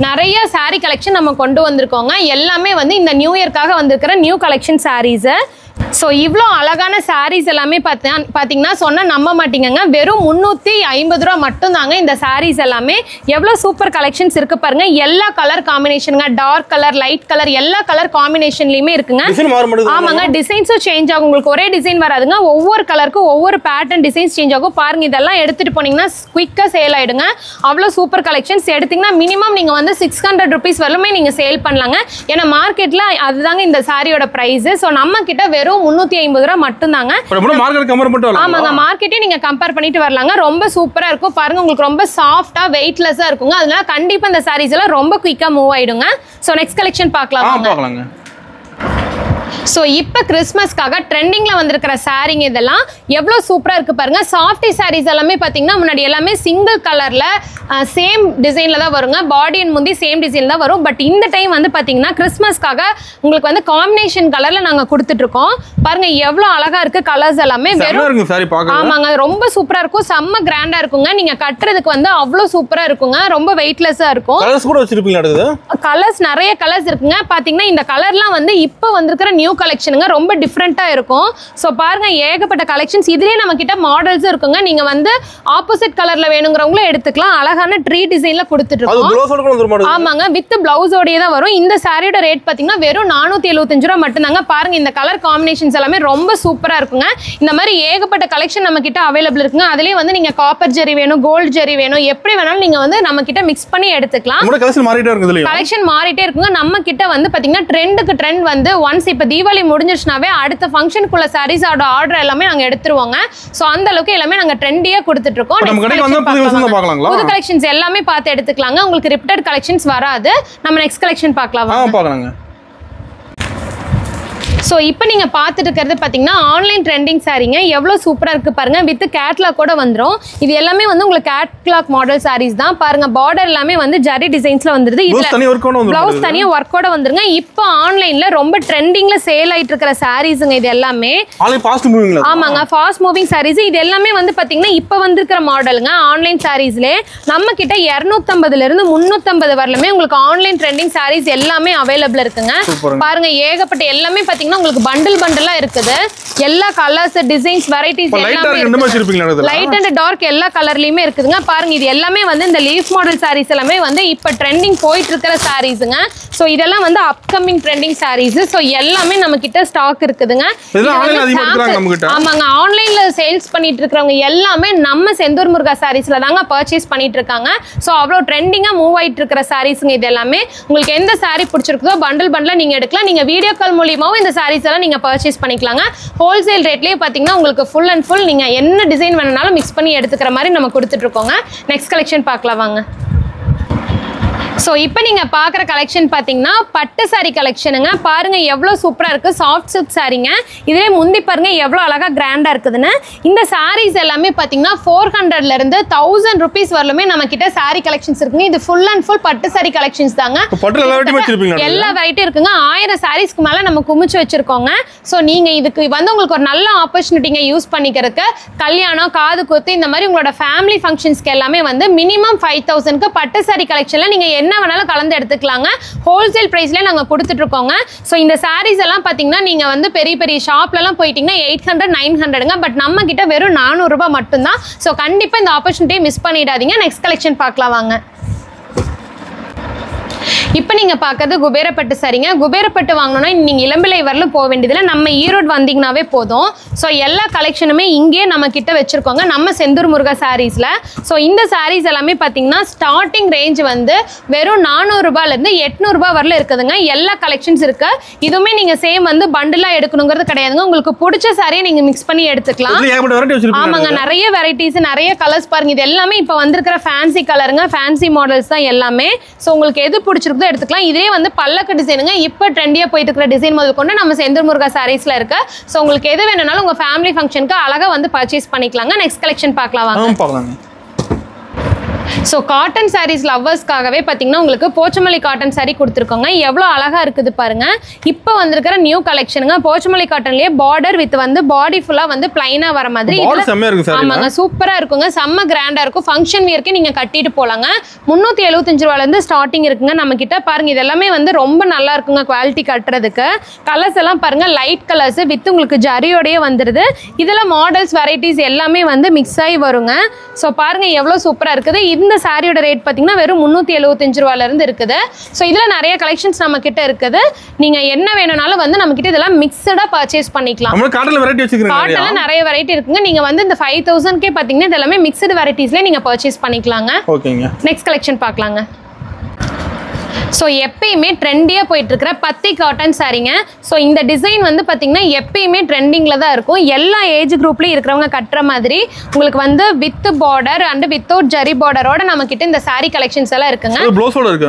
நிறைய சாரி கலெக்ஷன் நம்ம கொண்டு வந்திருக்கோங்க. எல்லாமே இந்த நியூ இயர்க்காக வந்திருக்கிற நியூ கலெக்ஷன் சாரீஸ். ஸோ இவ்வளோ அழகான சாரீஸ் எல்லாமே பார்த்தீங்கன்னா சொன்னால் நம்ப மாட்டீங்க, வெறும் 350 ரூபா மட்டும்தாங்க இந்த சாரீஸ் எல்லாமே. எவ்வளோ சூப்பர் கலெக்ஷன்ஸ் இருக்கு பாருங்க. எல்லா கலர் காம்பினேஷனுங்க, டார்க் கலர், லைட் கலர், எல்லா கலர் காம்பினேஷன்லையுமே இருக்குங்க. ஆமாங்க, டிசைன்ஸும் சேஞ்ச் ஆகும். உங்களுக்கு ஒரே டிசைன் வராதுங்க, ஒவ்வொரு கலருக்கும் ஒவ்வொரு பேட்டர்ன் டிசைன்ஸ் சேஞ்ச் ஆகும். பாருங்க, இதெல்லாம் எடுத்துட்டு போனீங்கன்னா குயிக்காக சேல் ஆயிடுங்க. அவ்வளோ சூப்பர் கலெக்ஷன்ஸ் எடுத்தீங்கன்னா மினிமம் நீங்கள் 600 ருபீஸ் வரலுமே நீங்கள் சேல் பண்ணலாங்க. ஏன்னா மார்க்கெட்டில் அதுதாங்க இந்த சாரியோட ப்ரைஸ். ஸோ நம்ம கிட்ட வெறும் 350 ரூபா மட்டும்தாங்க. ஆமாங்க, மார்க்கெட்டே நீங்க கம்பேர் பண்ணிட்டு வரலாங்க. ரொம்ப சூப்பரா இருக்கும் பாருங்க. உங்களுக்கு ரொம்ப சாஃப்டா வெயிட்லெஸ்ஸா இருக்குங்க. அதனால கண்டிப்பா இந்த சாரீஸ் எல்லாம் ரொம்ப குயிக்கா மூவ் ஆயிடுங்க. சோ நெக்ஸ்ட் கலெக்ஷன் பார்க்கலாங்க. ஸோ இப்போ கிறிஸ்மஸ்க்காக ட்ரெண்டிங்கில் வந்திருக்கிற சாரீங்க இதெல்லாம் எவ்வளோ சூப்பராக இருக்குது பாருங்கள். சாஃப்டி சாரீஸ் எல்லாமே பார்த்தீங்கன்னா முன்னாடி எல்லாமே சிங்கிள் கலரில் சேம் டிசைனில் தான் வருங்க. பாடி அண்ட் முந்தி சேம் டிசைன் தான் வரும். பட் இந்த டைம் பார்த்தீங்கன்னா கிறிஸ்மஸ்க்காக உங்களுக்கு காம்பினேஷன் கலரில் நாங்கள் கொடுத்துட்ருக்கோம். பாருங்கள் எவ்வளோ அழகாக இருக்குது கலர்ஸ் எல்லாமே. ஆமாங்க, ரொம்ப சூப்பராக இருக்கும், செம்ம கிராண்டாக இருக்குங்க. நீங்கள் கட்டுறதுக்கு அவ்வளோ சூப்பராக இருக்குங்க, ரொம்ப வெயிட்லெஸ்ஸாக இருக்கும். கலர்ஸ் நிறைய கலர்ஸ் இருக்குங்க. பார்த்தீங்கன்னா இந்த கலர்லாம் இப்போ வந்திருக்கிற நியூ கலெக்ஷனுங்க, ரொம்ப டிஃப்ரெண்டா இருக்கும். சோ பாருங்க, ஏகப்பட்ட கலெக்ஷன்ஸ். இதுலயே நம்ம கிட்ட மாடல்ஸ் இருக்குங்க. நீங்க ஆப்போசிட் கலர்ல வேணும்ங்கறவங்கள எடுத்துக்கலாம். அழகான ட்ரீ டிசைன்ல கொடுத்துட்டு இருக்கோம். ஆமாங்க, வித் பிளவுஸோடயே தான் வரும். இந்த சாரியோட ரேட் பாத்தீங்கன்னா வெறும் 475 ரூபாய் மட்டும்தாங்க. பாருங்க, இந்த கலர் காம்பினேஷன்ஸ் எல்லாமே ரொம்ப சூப்பரா இருக்குங்க. இந்த மாதிரி ஏகப்பட்ட கலெக்ஷன் நம்ம கிட்ட அவைலபிள் இருக்குங்க. அதுலயே நீங்க காப்பர் ஜெரி வேணும், கோல்ட் ஜெரி வேணும், எப்படி வேணாலும் நீங்க நம்ம கிட்ட மிக்ஸ் பண்ணி எடுத்துக்கலாம். கலெக்ஷன் மாறிட்டே இருக்குங்க. நம்ம கிட்ட பாத்தீங்கன்னா ட்ரெண்டுக்கு ட்ரெண்ட் ஒன்ஸ் இப்ப தீபாவளி முடிஞ்சிருச்சுனாவே அடுத்த ஃபங்க்ஷனுக்குள்ள சாரீஸோட ஆர்டர் எல்லாமே நாங்க எடுத்துருவோங்க. சோ அந்த அளவுக்கு எல்லாமே நாங்க ட்ரெண்டியா கொடுத்துட்டு இருக்கோம். புது கலெக்ஷன்ஸ் எல்லாமே பார்த்து எடுத்துக்கலாங்க. உங்களுக்கு ரிப்பீட்டட் கலெக்ஷன்ஸ் வராது. நம்ம நெக்ஸ்ட் கலெக்ஷன் பார்க்கலாம். ஸோ இப்போ நீங்கள் பார்த்துட்டு இருக்கிறது பார்த்தீங்கன்னா ஆன்லைன் ட்ரெண்டிங் சாரீங்க. எவ்வளோ சூப்பராக இருக்குது பாருங்கள். வித் கேட்லாக் கூட வந்துடும். இது எல்லாமே உங்களுக்கு கேட்லாக் மாடல் சாரீஸ் தான். பாருங்கள், பார்டர் எல்லாமே ஜரி டிசைன்ஸில் வந்துருது. இதில் ப்ளவுஸ் தனியாக ஒர்க்கோட வந்துருங்க. இப்போ ஆன்லைனில் ரொம்ப ட்ரெண்டிங்கில் சேல் ஆகிட்டு இருக்கிற சாரீஸுங்க இது எல்லாமே. ஆமாங்க, ஃபாஸ்ட் மூவிங் சாரீஸ். இது எல்லாமே பார்த்தீங்கன்னா இப்போ வந்திருக்கிற மாடலுங்க. ஆன்லைன் சாரீஸ்லேயே நம்ம கிட்ட 250 350 வரலுமே உங்களுக்கு ஆன்லைன் ட்ரெண்டிங் சாரீஸ் எல்லாமே அவைலபிள் இருக்குங்க. பாருங்க, ஏகப்பட்ட எல்லாமே பார்த்தீங்கன்னா உங்களுக்கு பண்டலா இருக்குது. எல்லா கலர்ஸ், டிசைன்ஸ், வெரைட்டிஸ் எல்லாமே லைட் அண்ட் டார்க் எல்லா கலர்லயுமே இருக்குதுங்க. பாருங்க, இது எல்லாமே இந்த லீஃப் மாடல் சாரீஸ் எல்லாமே இப்ப ட்ரெண்டிங் போயிட்டு இருக்கிற சாரீஸ்ங்க. சோ இதெல்லாம் அப்கமிங் ட்ரெண்டிங் சாரீஸ். சோ எல்லாமே நம்ம கிட்ட ஸ்டாக் இருக்குதுங்க. ஆமாங்க, ஆன்லைன்ல சேல்ஸ் பண்ணிட்டு இருக்கிறவங்க எல்லாமே நம்ம செந்தூர் முருகா சாரீஸ்ல தாங்க பர்ச்சேஸ் பண்ணிட்டு இருக்காங்க. சோ அவ்வளவு ட்ரெண்டிங்கா மூவ் ஆயிட்டு இருக்கிற சாரீஸ்ங்க இது எல்லாமே. உங்களுக்கு எந்த சாரீ பிடிச்சிருக்குதோ பண்டலா நீங்க எடுக்கலாம். நீங்க வீடியோ கால் மூலியமாவும் இந்த சாரீஸ் எல்லாம் நீங்க பர்ச்சேஸ் பண்ணிக்கலாங்க. ஹோல்சேல் ரேட்லயே பாத்தீங்கன்னா உங்களுக்கு ஃபுல் அண்ட் ஃபுல் நீங்க என்ன டிசைன் வேணும்னாலும் மிக்ஸ் பண்ணி எடுத்துக்கிற மாதிரி நம்ம கொடுத்துட்டு இருக்கோங்க. நெக்ஸ்ட் கலெக்ஷன் பார்க்கலாம் வாங்க. ஸோ இப்போ நீங்கள் பார்க்குற கலெக்ஷன் பார்த்தீங்கன்னா பட்டு சாரி கலெக்ஷனுங்க. பாருங்கள் எவ்வளோ சூப்பராக இருக்குது, சாஃப்ட் சில்க் சாரீங்க. இதிலே முந்தி பாருங்கள் எவ்வளோ அழகாக கிராண்டாக இருக்குதுன்னு. இந்த சாரீஸ் எல்லாமே பார்த்தீங்கன்னா 400லேருந்து 1000 ருபீஸ் வரலுமே நம்ம கிட்ட சாரி கலெக்ஷன்ஸ் இருக்குங்க. இது ஃபுல் அண்ட் ஃபுல் பட்டு சாரி கலெக்ஷன்ஸ் தாங்க. எல்லா வெரைட்டி இருக்குங்க. 1000 சாரீஸ்க்கு மேலே நம்ம குமிச்சு வச்சிருக்கோங்க. ஸோ நீங்கள் இதுக்கு உங்களுக்கு ஒரு நல்ல ஆப்பர்ச்சுனிட்டிங்க யூஸ் பண்ணிக்கிறதுக்கு. கல்யாணம், காது குத்து, இந்த மாதிரி உங்களோட ஃபேமிலி ஃபங்க்ஷன்ஸ்க்கு எல்லாமே மினிமம் 5000க்கு பட்டு சாரி கலெக்ஷனில் நீங்கள் என்ன வேணாலும் கலந்து எடுத்துக்கலாங்க. ஹோல்சேல் பிரைஸ்ல நாங்க கொடுத்துட்டு இருக்கோங்க. சோ இந்த சாரீஸ் எல்லாம் பாத்தீங்கன்னா நீங்க பெரிய பெரிய ஷாப்ல எல்லாம் போயிட்டீங்கன்னா 800 900ங்க. பட் நம்ம கிட்ட வெறும் 400 ரூபாய் மட்டும் தான். சோ கண்டிப்பா இந்த ஆப்பர்ச்சுனிட்டியை மிஸ் பண்ணிடாதீங்க. நெக்ஸ்ட் கலெக்ஷன் பார்க்கலாம் வாங்க. இப்போ நீங்க பார்க்கிறது குபேரப்பட்டு சாரிங்க. குபேரப்பட்டு வாங்கணும்னா நீங்க இளம்பிள்ளை வரலும் போக வேண்டியதில்லை. நம்ம ஈரோடு வந்தீங்கன்னாவே போதும். ஸோ எல்லா கலெக்ஷனுமே இங்கே நம்ம கிட்ட வச்சிருக்கோங்க நம்ம செந்தூர் முருகா சாரீஸ்ல. ஸோ இந்த சாரீஸ் எல்லாமே பார்த்தீங்கன்னா ஸ்டார்டிங் ரேஞ்ச் வெறும் 400 ரூபாயிலிருந்து 800 ரூபாய் வரல இருக்குதுங்க. எல்லா கலெக்ஷன்ஸ் இருக்கு. இதுவுமே நீங்க சேம் பண்டலா எடுக்கணுங்கிறது கிடையாதுங்க. உங்களுக்கு பிடிச்ச சாரியை நீங்க மிக்ஸ் பண்ணி எடுத்துக்கலாம். ஆமாங்க, நிறைய வெரைட்டிஸ், நிறைய கலர்ஸ் பாருங்க. இது எல்லாமே இப்போ வந்திருக்கிற ஃபேன்சி கலருங்க, ஃபேன்சி மாடல்ஸ் தான் எல்லாமே. ஸோ உங்களுக்கு எது பிடிச்சிருக்கோ எடுத்துக்கலாம். இதே பல்லக்கு டிசைனுங்க. இப்போ ட்ரெண்டியா போயிட்டு இருக்கிற டிசைன் முதல் கொண்டு நம்ம செந்தூர் முருகா சாரீஸ்ல இருக்கு. சோ உங்களுக்கு எது வேணும்னாலும் உங்க ஃபேமிலி ஃபங்க்ஷனுக்கு அழகா பர்ச்சேஸ் பண்ணிக்கலாங்க. நெக்ஸ்ட் கலெக்ஷன் பார்க்கலாம் வாங்க. ஸோ காட்டன் சாரீஸ் லவ்வர்ஸ்க்காகவே பார்த்தீங்கன்னா உங்களுக்கு போச்சமல்லி காட்டன் சாரீ கொடுத்துருக்கோங்க. எவ்வளோ அழகாக இருக்குது பாருங்க. இப்போ வந்திருக்கிற நியூ கலெக்ஷனுங்க. போச்சமல்லி காட்டன்லேயே பார்டர் வித் வந்து பாடி ஃபுல்லாக வந்து பிளைனாக வர மாதிரி. ஆமாங்க, சூப்பராக இருக்குங்க. செம்ம கிராண்டாக இருக்கும். ஃபங்க்ஷன் வியர்க்கு நீங்கள் கட்டிட்டு போகலாங்க. 375 ரூபாயிலேருந்து ஸ்டார்டிங் இருக்குங்க நம்ம கிட்ட. பாருங்க இதெல்லாமே வந்து ரொம்ப நல்லா இருக்குங்க குவாலிட்டி கட்டுறதுக்கு. கலர்ஸ் எல்லாம் பாருங்க லைட் கலர்ஸ் வித் உங்களுக்கு ஜரியோடய வந்துடுது. இதில் மாடல்ஸ் வெரைட்டிஸ் எல்லாமே வந்து மிக்ஸ் ஆகி வருங்க. ஸோ பாருங்க எவ்வளோ சூப்பராக இருக்குது. இந்த சாரியோட ரேட் பார்த்தீங்கன்னா வெறும் 375 ரூபாயிலிருந்து இருக்குது. ஸோ இதில் நிறைய கலெக்ஷன்ஸ் நம்ம கிட்ட இருக்குது. நீங்க என்ன வேணும்னாலும் வந்து நம்ம கிட்ட இதெல்லாம் மிக்சடா பர்ச்சேஸ் பண்ணிக்கலாம். காட்டன்ல நிறைய வெரைட்டி இருக்குங்க. நீங்க வந்து இந்த 5000க்கே பார்த்தீங்கன்னா இதெல்லாமே மிக்சடு வெரைட்டிஸ்ல நீங்க பர்ச்சேஸ் பண்ணிக்கலாங்க. ஓகேங்க, நெக்ஸ்ட் கலெக்ஷன் பார்க்கலாங்க. ஸோ எப்பயுமே ட்ரெண்டியாக போயிட்டு இருக்கிற பத்தி காட்டன் சாரீங்க. ஸோ இந்த டிசைன் வந்து பார்த்தீங்கன்னா எப்பயுமே ட்ரெண்டிங்கில் தான் இருக்கும். எல்லா ஏஜ் குரூப்லேயும் இருக்கிறவங்க கட்டுற மாதிரி உங்களுக்கு வந்து with border and without zari பார்டரோட நம்ம கிட்ட இந்த சாரீ கலெக்ஷன்ஸ் எல்லாம் இருக்குங்க.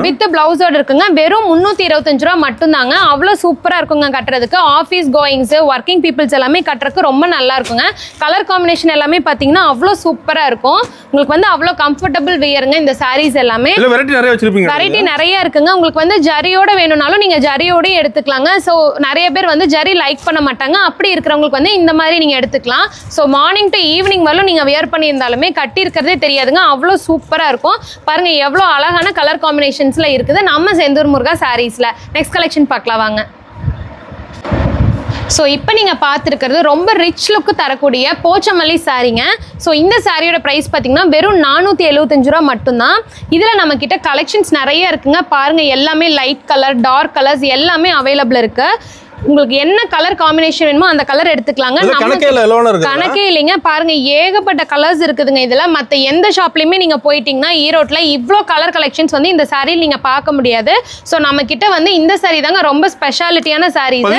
வித் பிளவுஸோட இருக்குங்க. வெறும் 325 ரூபா மட்டும்தாங்க. அவ்வளோ சூப்பராக இருக்குங்க கட்டுறதுக்கு. ஆஃபீஸ் கோயிங்ஸ் ஒர்க்கிங் பீப்புள்ஸ் எல்லாமே கட்டுறதுக்கு ரொம்ப நல்லா இருக்குங்க. கலர் காம்பினேஷன் எல்லாமே பார்த்தீங்கன்னா அவ்வளோ சூப்பராக இருக்கும். உங்களுக்கு வந்து அவ்வளோ கம்ஃபர்டபுள் வேருங்க இந்த சாரீஸ் எல்லாமே. வெரைட்டி நிறைய இருக்குங்க. உங்களுக்கு வந்து ஜரியோட வேணும்னாலும் நீங்க ஜரியோட எடுத்துக்கலாங்க. ஸோ நிறைய பேர் வந்து ஜரி லைக் பண்ண மாட்டாங்க. அப்படி இருக்கிறவங்களுக்கு வந்து இந்த மாதிரி நீங்க எடுத்துக்கலாம். ஸோ மார்னிங் டு ஈவினிங் வரலும் நீங்க வியர் பண்ணியிருந்தாலுமே கட்டி இருக்கிறதே தெரியாதுங்க. அவ்வளோ சூப்பரா இருக்கும். பாருங்க எவ்வளோ அழகான கலர் காம்பினேஷன்ஸ்ல இருக்குது நம்ம செந்தூர் முருகா சாரீஸ்ல. நெக்ஸ்ட் கலெக்ஷன் பார்க்கலாம் வாங்க. ஸோ இப்போ நீங்கள் பார்த்துருக்கிறது ரொம்ப ரிச் லுக்கு தரக்கூடிய போச்சமல்லி சாரீங்க. ஸோ இந்த சாரியோட ப்ரைஸ் பார்த்தீங்கன்னா வெறும் 475 ரூபா மட்டும்தான். இதில் நம்மக்கிட்ட கலெக்ஷன்ஸ் நிறைய இருக்குங்க. பாருங்கள் எல்லாமே லைட் கலர் டார்க் கலர்ஸ் எல்லாமே அவைலபிள் இருக்குது. உங்களுக்கு என்ன கலர் காம்பினேஷன் வேணுமோ அந்த கலர் எடுத்துக்கலாங்க. கணக்கே இல்லைங்க. பாருங்க ஏகப்பட்ட கலர்ஸ் இருக்குதுங்க. இதெல்லாம் மற்ற எந்த ஷாப்லயுமே நீங்க போயிட்டீங்கன்னா ஈரோட்ல இவ்வளோ கலர் கலெக்ஷன்ஸ் வந்து இந்த சாரியில் நீங்க பார்க்க முடியாது. ஸோ நம்ம கிட்ட வந்து இந்த சாரி தாங்க ரொம்ப ஸ்பெஷாலிட்டியான சாரீஸ்.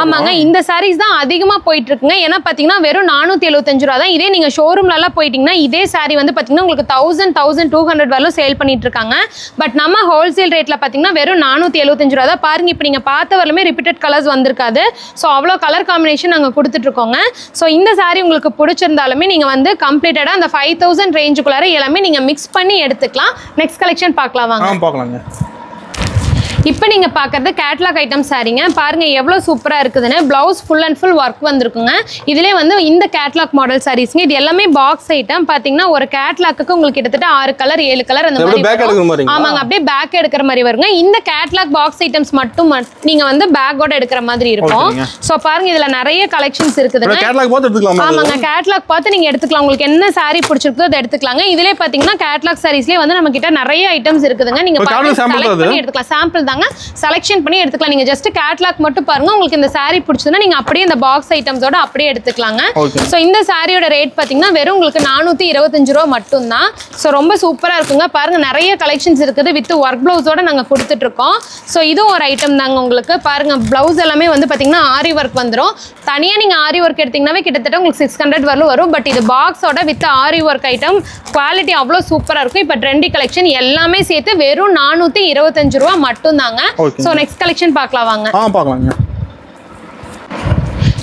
ஆமாங்க, இந்த சாரீஸ் தான் அதிகமா போயிட்டு இருக்குங்க. ஏன்னா பாத்தீங்கன்னா வெறும் 475 ரூபா தான். இதே நீங்க ஷோரூம்ல எல்லாம் போயிட்டீங்கன்னா இதே சாரி வந்து பாத்தீங்கன்னா உங்களுக்கு 1200 வரலும் சேல் பண்ணிட்டு இருக்காங்க. பட் நம்ம ஹோல்சேல் ரேட்ல பாத்தீங்கன்னா வெறும் 475 ரூபா தான். பாருங்க இப்போ நீங்க பார்த்த வரலுமே ரிப்பீட்டட் கலர்ஸ் வந்திருக்காது. ஸோ அவ்வளோ கலர் காம்பினேஷன் நாங்கள் கொடுத்துட்டு இருக்கோங்க. ஸோ இந்த சாரி உங்களுக்கு பிடிச்சிருந்தாலுமே நீங்கள் வந்து கம்ப்ளீட்டடாக அந்த 5000 ரேஞ்சுக்குள்ளார எல்லாமே நீங்கள் மிக்ஸ் பண்ணி எடுத்துக்கலாம். நெக்ஸ்ட் கலெக்ஷன் பார்க்கலாம் வாங்க. பார்க்கலாங்க. இப்போ நீங்கள் பார்க்குறது கேட்லாக் ஐட்டம் சாரீங்க. பாருங்கள் எவ்வளோ சூப்பராக இருக்குதுன்னு. Blouse full and full work வந்திருக்குங்க. இதிலே வந்து இந்த கேட்லாக் மாடல் சாரீஸ்ங்க. இது எல்லாமே பாக்ஸ் ஐட்டம். பார்த்தீங்கன்னா ஒரு கேட்லாக்கு உங்களுக்கு கிட்டத்தட்ட 6 கலர் 7 கலர் அந்த மாதிரி. ஆமாங்க, அப்படியே பேக் எடுக்கிற மாதிரி வருங்க. இந்த கேட்லாக் பாக்ஸ் ஐட்டம்ஸ் மட்டும் நீங்கள் வந்து பேக்கோட எடுக்கிற மாதிரி இருக்கும். ஸோ பாருங்க இதில் நிறைய கலெக்ஷன்ஸ் இருக்குதுங்க. ஆமாங்க, கேட்லாக் பார்த்து நீங்கள் எடுத்துக்கலாம். உங்களுக்கு என்ன சாரீ பிடிச்சிருக்கோ அதை எடுத்துக்கலாங்க. இதிலே பார்த்தீங்கன்னா கேட்லாக் சாரீஸ்லேயே வந்து நம்ம கிட்ட நிறைய ஐட்டம்ஸ் இருக்குதுங்க. நீங்கள் எடுத்துக்கலாம். சாம்பிள் செலக்ஷன் பண்ணி எடுத்துக்கலாம். நீங்க ஜஸ்ட் கேட்லாக் மட்டும் பாருங்க. உங்களுக்கு இந்த சாரி பிடிச்சதுன்னா நீங்க அப்படியே இந்த பாக்ஸ் ஐட்டம்ஸோட அப்படியே எடுத்துக்கலாங்க. சோ இந்த சாரியோட ரேட் பாத்தீங்கன்னா வெறும் உங்களுக்கு 425 ரூபா மட்டும் தான். சோ ரொம்ப சூப்பரா இருக்குங்க. பாருங்க நிறைய கலெக்ஷன்ஸ் இருக்குது. வித் ஒர்க் பிளவுஸோட நாங்க கொடுத்துட்டு இருக்கோம். சோ இதுவும் ஒரு ஐட்டம் தாங்க. உங்களுக்கு பாருங்க பிளவுஸ் எல்லாமே வந்து பாத்தீங்கன்னா ஆரி ஒர்க் வந்துரும். தனியா நீங்க ஆரி ஒர்க் எடுத்தீங்கன்னாவே கிட்டத்தட்ட உங்களுக்கு 600 வரலும் வரும். பட் இது பாக்ஸோட with aari work item quality அவ்வளோ சூப்பரா இருக்கும். இப்போ ட்ரெண்டி கலெக்ஷன் எல்லாமே சேர்த்து வெறும் 425 ரூபா மட்டும். So next collection பார்க்கலாம் வாங்க. பார்க்கலாங்க.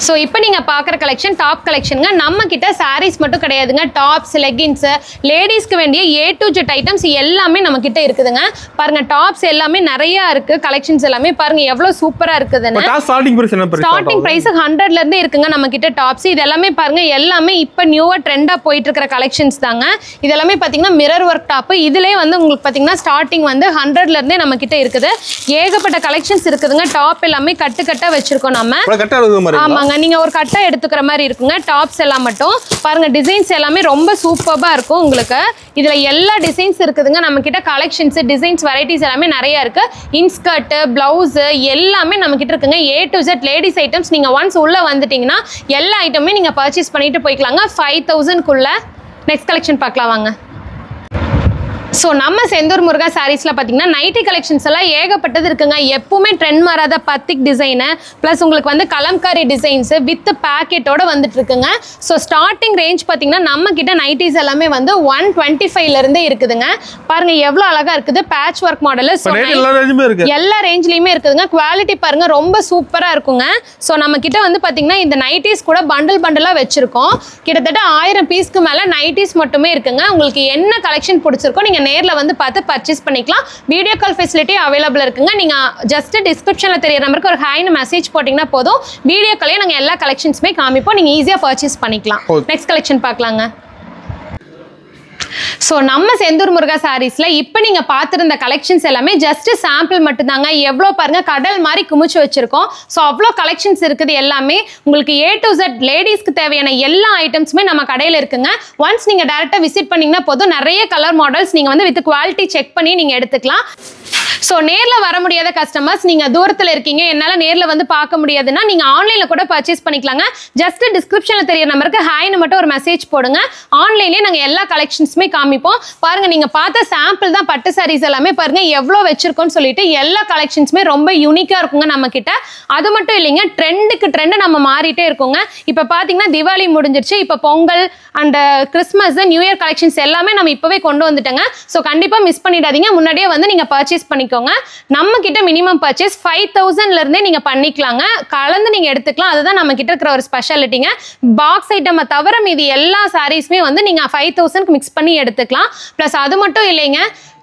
ஸோ இப்போ நீங்கள் பார்க்குற கலெக்ஷன் டாப் கலெக்ஷனுங்க. நம்ம கிட்ட சாரீஸ் மட்டும் கிடையாதுங்க. டாப்ஸ் லெகின்ஸ் லேடிஸ்க்கு வேண்டிய A to Z ஐட்டம்ஸ் எல்லாமே நம்ம கிட்ட இருக்குதுங்க. பாருங்க டாப்ஸ் எல்லாமே நிறைய இருக்கு. கலெக்ஷன்ஸ் எல்லாமே பாருங்க எவ்வளோ சூப்பராக இருக்குதுன்னு. ஸ்டார்டிங் ப்ரைஸ் 100ல இருந்து இருக்குங்க நம்ம கிட்ட டாப்ஸ். இது எல்லாமே பாருங்க எல்லாமே இப்போ நியூவா ட்ரெண்டாக போயிட்டு இருக்கிற கலெக்ஷன்ஸ் தாங்க. இது எல்லாமே பார்த்தீங்கன்னா மிரர் ஒர்க் டாப். இதுலேயே வந்து உங்களுக்கு பார்த்தீங்கன்னா ஸ்டார்டிங் வந்து 100ல இருந்தே நம்ம கிட்ட இருக்குது. ஏகப்பட்ட கலெக்ஷன்ஸ் இருக்குதுங்க. டாப் எல்லாமே கட்டு வச்சிருக்கோம் நம்ம. ஆமாங்க, நீங்க ஒரு கட்டை எடுத்துக்கிற மாதிரி இருக்குங்க. டாப்ஸ் எல்லாம் மட்டும் பாருங்க டிசைன்ஸ் எல்லாமே ரொம்ப சூப்பரா இருக்கும். உங்களுக்கு இதுல எல்லா டிசைன்ஸ் இருக்குதுங்க. நம்ம கிட்ட கலெக்ஷன்ஸ் டிசைன்ஸ் வெரைட்டிஸ் எல்லாமே நிறைய இருக்கு. இன்ஸ்கர்ட் பிளவுஸ் எல்லாமே நம்ம கிட்ட இருக்குங்க. A to Z ladies items. நீங்க ஒன்ஸ் உள்ள வந்துட்டீங்கன்னா எல்லா ஐட்டமே நீங்க பர்ச்சேஸ் பண்ணிட்டு போய்க்கலாங்க 5000 குள்ள. நெக்ஸ்ட் கலெக்ஷன் பார்க்கலாம் வாங்க. ஸோ நம்ம செந்தூர் முருகா சாரீஸ்ல பார்த்தீங்கன்னா நைட்டி கலெக்ஷன்ஸ் எல்லாம் ஏகப்பட்டது இருக்குங்க. எப்பவுமே ட்ரெண்ட் மாறாத பத்திக் டிசைனு ப்ளஸ் உங்களுக்கு வந்து கலம்காரி டிசைன்ஸ் வித் பேக்கெட்டோட வந்துட்டு இருக்குங்க. ஸோ ஸ்டார்டிங் ரேஞ்ச் பார்த்தீங்கன்னா நம்ம கிட்ட நைட்டிஸ் எல்லாமே வந்து 125 இருந்தே இருக்குதுங்க. பாருங்க எவ்வளோ அழகா இருக்குது பேட்ச் ஒர்க் மாடல். ஸோ எல்லா ரேஞ்ச்லயுமே இருக்குதுங்க. குவாலிட்டி பாருங்க ரொம்ப சூப்பரா இருக்குங்க. ஸோ நம்ம கிட்ட வந்து பார்த்தீங்கன்னா இந்த நைட்டிஸ் கூட பண்டலா வச்சிருக்கோம். கிட்டத்தட்ட 1000 பீஸ்க்கு மேல நைட்டிஸ் மட்டுமே இருக்குங்க. உங்களுக்கு என்ன கலெக்ஷன் பிடிச்சிருக்கோ நீங்க நேர்ல வந்து பார்த்து பர்ச்சேஸ் பண்ணிக்கலாம். வீடியோ கால் ஃபெசிலிட்டி அவைலபிள் இருக்குங்க. நீங்க ஜஸ்ட் டிஸ்கிரிப்ஷன்ல தெரியற நம்பருக்கு ஒரு ஹாய்னு மெசேஜ் போட்டீங்கன்னா போதும். வீடியோ காலே நாங்க எல்லா கலெக்ஷன்ஸுமே காமிப்போம். நீங்க ஈஸியா பர்ச்சேஸ் பண்ணிக்கலாம். நெக்ஸ்ட் கலெக்ஷன் பார்க்கலாங்க. ஸோ நம்ம செந்தூர் முருகா சாரீஸ்ல இப்போ நீங்க பார்த்துருந்த கலெக்ஷன்ஸ் எல்லாமே ஜஸ்ட் சாம்பிள் மட்டும்தாங்க. எவ்வளோ பாருங்க கடல் மாதிரி குமிச்சு வச்சிருக்கோம். ஸோ அவ்வளோ கலெக்ஷன்ஸ் இருக்குது. எல்லாமே உங்களுக்கு A to Z லேடிஸ்க்கு தேவையான எல்லா ஐட்டம்ஸுமே நம்ம கடையில் இருக்குங்க. ஒன்ஸ் நீங்க டைரக்டா விசிட் பண்ணீங்கன்னா போதும் நிறைய கலர் மாடல்ஸ் நீங்க வந்து வித் குவாலிட்டி செக் பண்ணி நீங்க எடுத்துக்கலாம். ஸோ நேரில் வர முடியாத கஸ்டமர்ஸ் நீங்கள் தூரத்தில் இருக்கீங்க, என்னால் நேரில் வந்து பார்க்க முடியாதுன்னா நீங்கள் ஆன்லைனில் கூட பர்ச்சேஸ் பண்ணிக்கலாங்க. ஜஸ்ட் டிஸ்கிரிப்ஷனில் தெரியற நம்பருக்கு ஹாய்னு மட்டும் ஒரு மெசேஜ் போடுங்க. ஆன்லைன்லேயே நாங்கள் எல்லா கலெக்ஷன்ஸுமே காமிப்போம். பாருங்கள் நீங்கள் பார்த்த சாம்பிள் தான் பட்டு சாரீஸ் எல்லாமே பாருங்கள் எவ்வளோ வச்சிருக்கோன்னு சொல்லிட்டு எல்லா கலெக்ஷன்ஸுமே ரொம்ப யூனிக்காக இருக்குங்க நம்ம கிட்ட. அது மட்டும் இல்லைங்க, ட்ரெண்டுக்கு ட்ரெண்டு நம்ம மாறிட்டே இருக்கோங்க. இப்போ பார்த்தீங்கன்னா திவாலி முடிஞ்சிருச்சு, இப்போ Pongal and Christmas new year collections எல்லாமே நம்ம இப்போவே கொண்டு வந்துட்டோங்க. ஸோ கண்டிப்பாக மிஸ் பண்ணிடாதீங்க. முன்னாடியே வந்து நீங்கள் பர்ச்சேஸ் பண்ணிக்கோங்க. நம்ம கிட்ட மினிமம் பர்ச்சேஸ் 5000 இருந்தே நீங்க பண்ணிக்கலாங்க. கலந்து நீங்க எடுத்துக்கலாம். அதுதான் நம்ம கிட்ட இருக்கிற ஒரு ஸ்பெஷாலிட்டிங்க. பாக்ஸ் ஐட்டம் தவிர மீதி எல்லா சாரீஸ்மே வந்து நீங்க 5000க்கு மிக்ஸ் பண்ணி எடுத்துக்கலாம். பிளஸ் அது மட்டும் இல்லைங்க,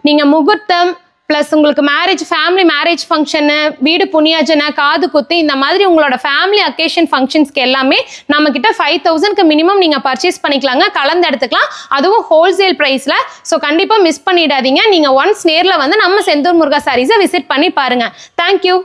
நீங்க முகூர்த்தம் ப்ளஸ் உங்களுக்கு மேரேஜ் ஃபேமிலி மேரேஜ் ஃபங்க்ஷனு வீடு புண்ணியாஜனை காது குத்து இந்த மாதிரி உங்களோட ஃபேமிலி அக்கேஷன் ஃபங்க்ஷன்ஸ்க்கு எல்லாமே நம்மக்கிட்ட 5000க்கு மினிமம் நீங்கள் பர்ச்சேஸ் பண்ணிக்கலாங்க. கலந்து எடுத்துக்கலாம், அதுவும் ஹோல்சேல் ப்ரைஸில். ஸோ கண்டிப்பாக மிஸ் பண்ணிடாதீங்க. நீங்கள் ஒன்ஸ் நேரில் வந்து நம்ம செந்தூர் முருகா சாரீஸை விசிட் பண்ணி பாருங்கள். தேங்க்யூ.